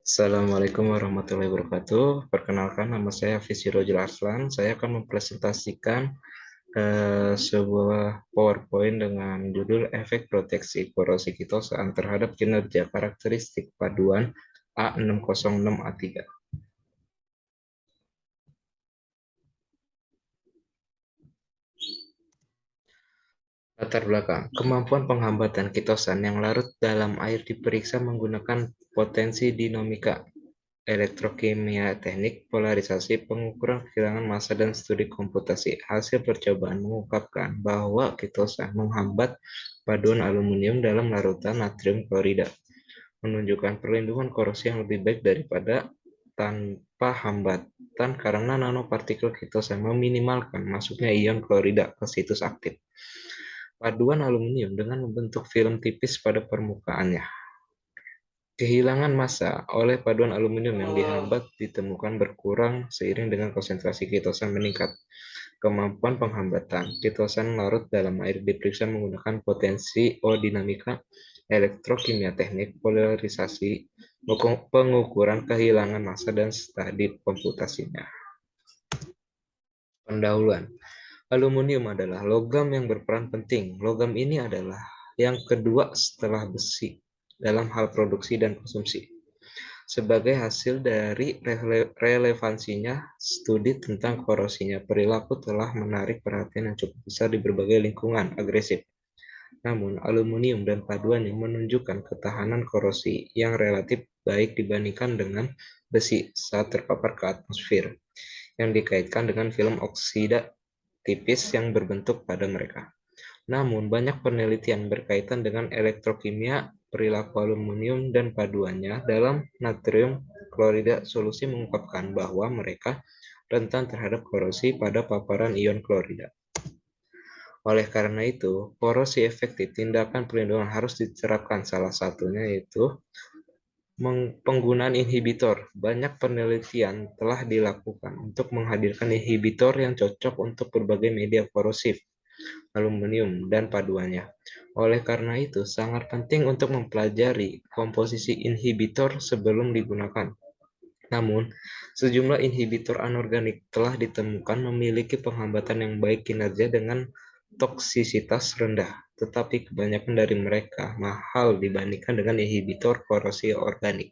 Assalamualaikum warahmatullahi wabarakatuh. Perkenalkan, nama saya Hafiz Sirojul Arslan. Saya akan mempresentasikan sebuah PowerPoint dengan judul Efek Proteksi Korosi Kitosaan terhadap Kinerja Karakteristik Paduan A606A3. Latar belakang, kemampuan penghambatan kitosan yang larut dalam air diperiksa menggunakan potensi dinamika, elektrokimia teknik, polarisasi, pengukuran kehilangan massa, dan studi komputasi. Hasil percobaan mengungkapkan bahwa kitosan menghambat paduan aluminium dalam larutan natrium klorida, menunjukkan perlindungan korosi yang lebih baik daripada tanpa hambatan karena nanopartikel kitosan meminimalkan masuknya ion klorida ke situs aktif paduan aluminium dengan membentuk film tipis pada permukaannya. Kehilangan massa oleh paduan aluminium yang dihambat ditemukan berkurang seiring dengan konsentrasi kitosan meningkat. Kemampuan penghambatan kitosan larut dalam air diperiksa menggunakan potensi dinamika, elektrokimia teknik, polarisasi, pengukuran kehilangan massa, dan studi komputasinya. Pendahuluan. Aluminium adalah logam yang berperan penting. Logam ini adalah yang kedua setelah besi dalam hal produksi dan konsumsi. Sebagai hasil dari relevansinya, studi tentang korosinya perilaku telah menarik perhatian yang cukup besar di berbagai lingkungan agresif. Namun, aluminium dan paduannya menunjukkan ketahanan korosi yang relatif baik dibandingkan dengan besi saat terpapar ke atmosfer, yang dikaitkan dengan film oksida tipis yang berbentuk pada mereka. Namun, banyak penelitian berkaitan dengan elektrokimia perilaku aluminium dan paduannya dalam natrium klorida solusi mengungkapkan bahwa mereka rentan terhadap korosi pada paparan ion klorida. Oleh karena itu, korosi efektif tindakan perlindungan harus diterapkan. Salah satunya yaitu penggunaan inhibitor. Banyak penelitian telah dilakukan untuk menghadirkan inhibitor yang cocok untuk berbagai media korosif, aluminium, dan paduannya. Oleh karena itu, sangat penting untuk mempelajari komposisi inhibitor sebelum digunakan. Namun, sejumlah inhibitor anorganik telah ditemukan memiliki penghambatan yang baik kinerja dengan toksisitas rendah, tetapi kebanyakan dari mereka mahal dibandingkan dengan inhibitor korosi organik.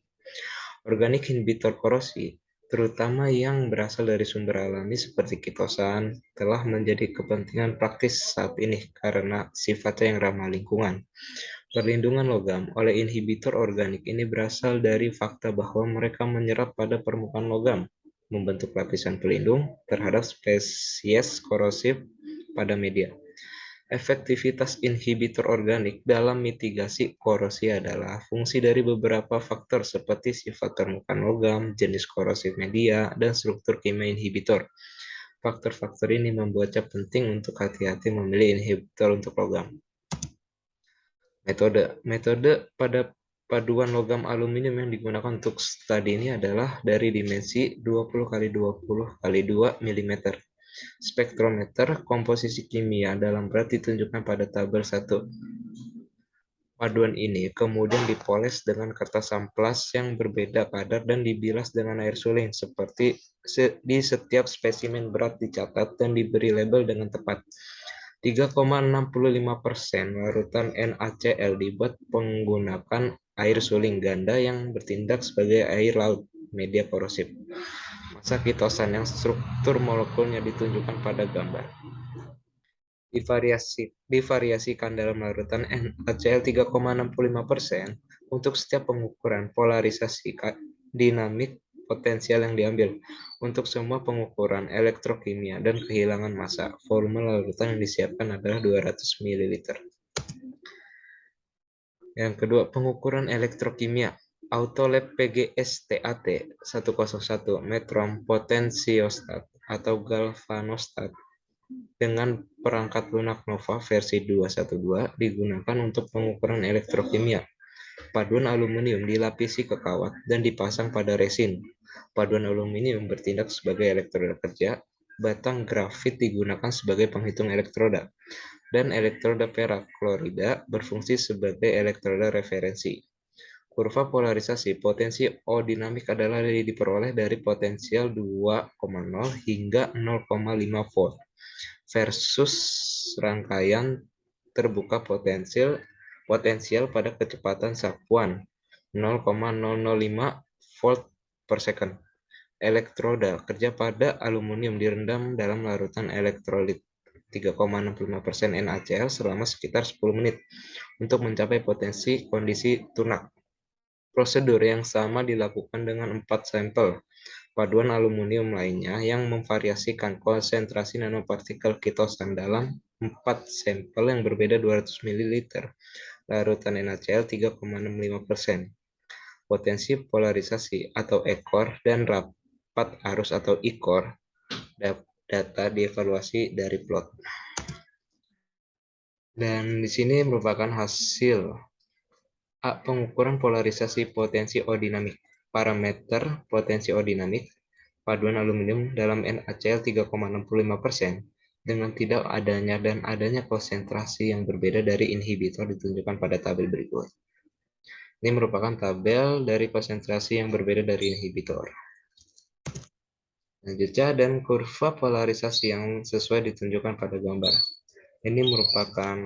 Organik inhibitor korosi, terutama yang berasal dari sumber alami seperti kitosan, telah menjadi kepentingan praktis saat ini karena sifatnya yang ramah lingkungan. Perlindungan logam oleh inhibitor organik ini berasal dari fakta bahwa mereka menyerap pada permukaan logam, membentuk lapisan pelindung terhadap spesies korosif pada media. Efektivitas inhibitor organik dalam mitigasi korosi adalah fungsi dari beberapa faktor seperti sifat permukaan logam, jenis korosif media, dan struktur kimia inhibitor. Faktor-faktor ini membuatnya penting untuk hati-hati memilih inhibitor untuk logam. Metode pada paduan logam aluminium yang digunakan untuk studi ini adalah dari dimensi 20 x 20 x 2 mm. Spektrometer komposisi kimia dalam berat ditunjukkan pada tabel 1. Paduan ini kemudian dipoles dengan kertas amplas yang berbeda kadar dan dibilas dengan air suling seperti di setiap spesimen berat dicatat dan diberi label dengan tepat. 3,65% larutan NaCl dibuat menggunakan air suling ganda yang bertindak sebagai air laut, media korosif. Massa kitosan yang struktur molekulnya ditunjukkan pada gambar. Divariasikan dalam larutan NaCl 3,65% untuk setiap pengukuran polarisasi dinamik potensial yang diambil. Untuk semua pengukuran elektrokimia dan kehilangan massa, volume larutan yang disiapkan adalah 200 ml. Yang kedua, pengukuran elektrokimia. Autolab PGS-TAT 101 metron potensiostat atau galvanostat dengan perangkat lunak Nova versi 212 digunakan untuk pengukuran elektrokimia. Paduan aluminium dilapisi ke kawat dan dipasang pada resin. Paduan aluminium bertindak sebagai elektroda kerja, batang grafit digunakan sebagai penghitung elektroda, dan elektroda perak klorida berfungsi sebagai elektroda referensi. Kurva polarisasi potensi O dinamik adalah diperoleh dari potensial 2,0 hingga 0,5 volt versus rangkaian terbuka potensial pada kecepatan sapuan 0,005 volt per second. Elektroda kerja pada aluminium direndam dalam larutan elektrolit 3,65% NaCl selama sekitar 10 menit untuk mencapai potensi kondisi tunak. Prosedur yang sama dilakukan dengan 4 sampel paduan aluminium lainnya yang memvariasikan konsentrasi nanopartikel kitosan dalam 4 sampel yang berbeda 200 ml larutan NaCl 3,65%. Potensi polarisasi atau ekor dan rapat arus atau IKOR data dievaluasi dari plot. Dan di sini merupakan hasil pengukuran polarisasi potensi O dinamik. Parameter potensi O dinamik paduan aluminium dalam NaCl 3,65% dengan tidak adanya dan adanya konsentrasi yang berbeda dari inhibitor ditunjukkan pada tabel berikut. Ini merupakan tabel dari konsentrasi yang berbeda dari inhibitor. Selanjutnya dan kurva polarisasi yang sesuai ditunjukkan pada gambar. Ini merupakan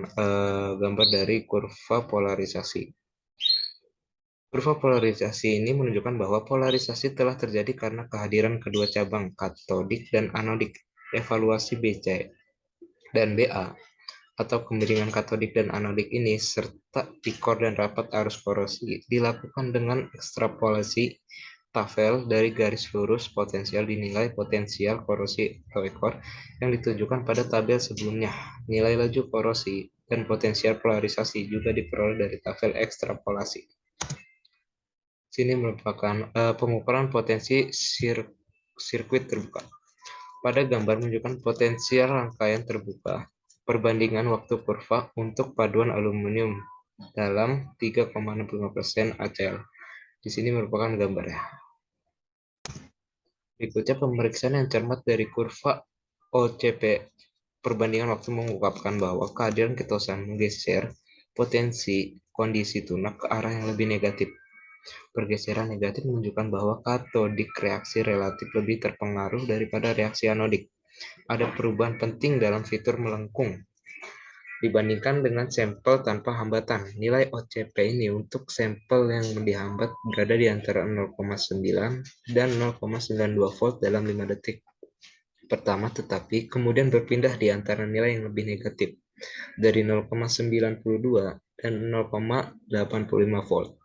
gambar dari kurva polarisasi. Kurva polarisasi ini menunjukkan bahwa polarisasi telah terjadi karena kehadiran kedua cabang katodik dan anodik. Evaluasi BC dan BA atau kemiringan katodik dan anodik ini serta IKOR dan rapat arus korosi dilakukan dengan ekstrapolasi tabel dari garis lurus potensial dinilai potensial korosi atau IKOR yang ditunjukkan pada tabel sebelumnya. Nilai laju korosi dan potensial polarisasi juga diperoleh dari tabel ekstrapolasi. Sini merupakan pengukuran potensi sirkuit terbuka. Pada gambar menunjukkan potensial rangkaian terbuka, perbandingan waktu kurva untuk paduan aluminium dalam 3,65% ACL. Di sini merupakan gambar ya. Berikutnya pemeriksaan yang cermat dari kurva OCP. Perbandingan waktu mengungkapkan bahwa kehadiran ketosan menggeser potensi kondisi tunak ke arah yang lebih negatif. Pergeseran negatif menunjukkan bahwa katodik reaksi relatif lebih terpengaruh daripada reaksi anodik. Ada perubahan penting dalam fitur melengkung dibandingkan dengan sampel tanpa hambatan. Nilai OCP ini untuk sampel yang dihambat berada di antara 0,9 dan 0,92 volt dalam 5 detik pertama, tetapi kemudian berpindah di antara nilai yang lebih negatif dari 0,92 dan 0,85 volt.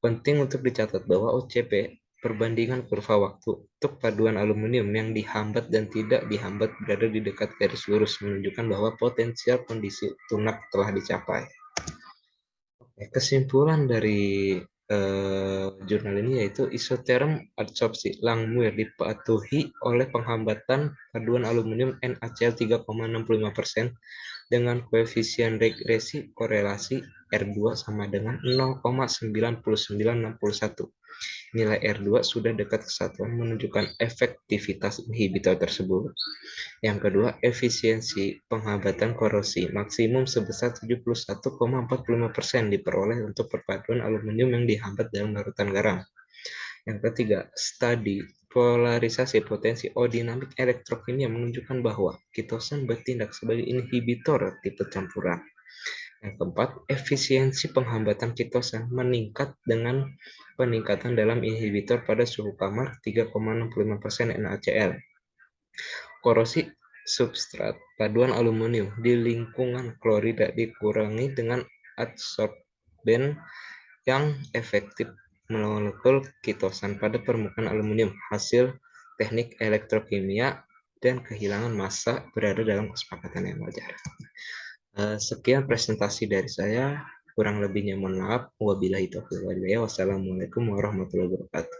Penting untuk dicatat bahwa OCP perbandingan kurva waktu untuk paduan aluminium yang dihambat dan tidak dihambat berada di dekat garis lurus menunjukkan bahwa potensial kondisi tunak telah dicapai. Kesimpulan dari jurnal ini yaitu isoterm adsorpsi Langmuir dipatuhi oleh penghambatan paduan aluminium NaCl 3,65% dengan koefisien regresi korelasi R2 sama dengan 0,9961. Nilai R2 sudah dekat kesatuan menunjukkan efektivitas inhibitor tersebut. Yang kedua, efisiensi penghambatan korosi maksimum sebesar 71,45% diperoleh untuk perpaduan aluminium yang dihambat dalam larutan garam. Yang ketiga, studi polarisasi potensi O dinamik elektrokimia menunjukkan bahwa kitosan bertindak sebagai inhibitor tipe campuran. Yang keempat, efisiensi penghambatan kitosan meningkat dengan peningkatan dalam inhibitor pada suhu kamar 3,65% NaCl. Korosi substrat paduan aluminium di lingkungan klorida dikurangi dengan adsorben yang efektif molekul kitosan pada permukaan aluminium. Hasil teknik elektrokimia dan kehilangan massa berada dalam kesepakatan yang wajar. Sekian presentasi dari saya. Kurang lebihnya mohon maaf. Wabillahi taufiq wal hidayah. Wassalamualaikum warahmatullahi wabarakatuh.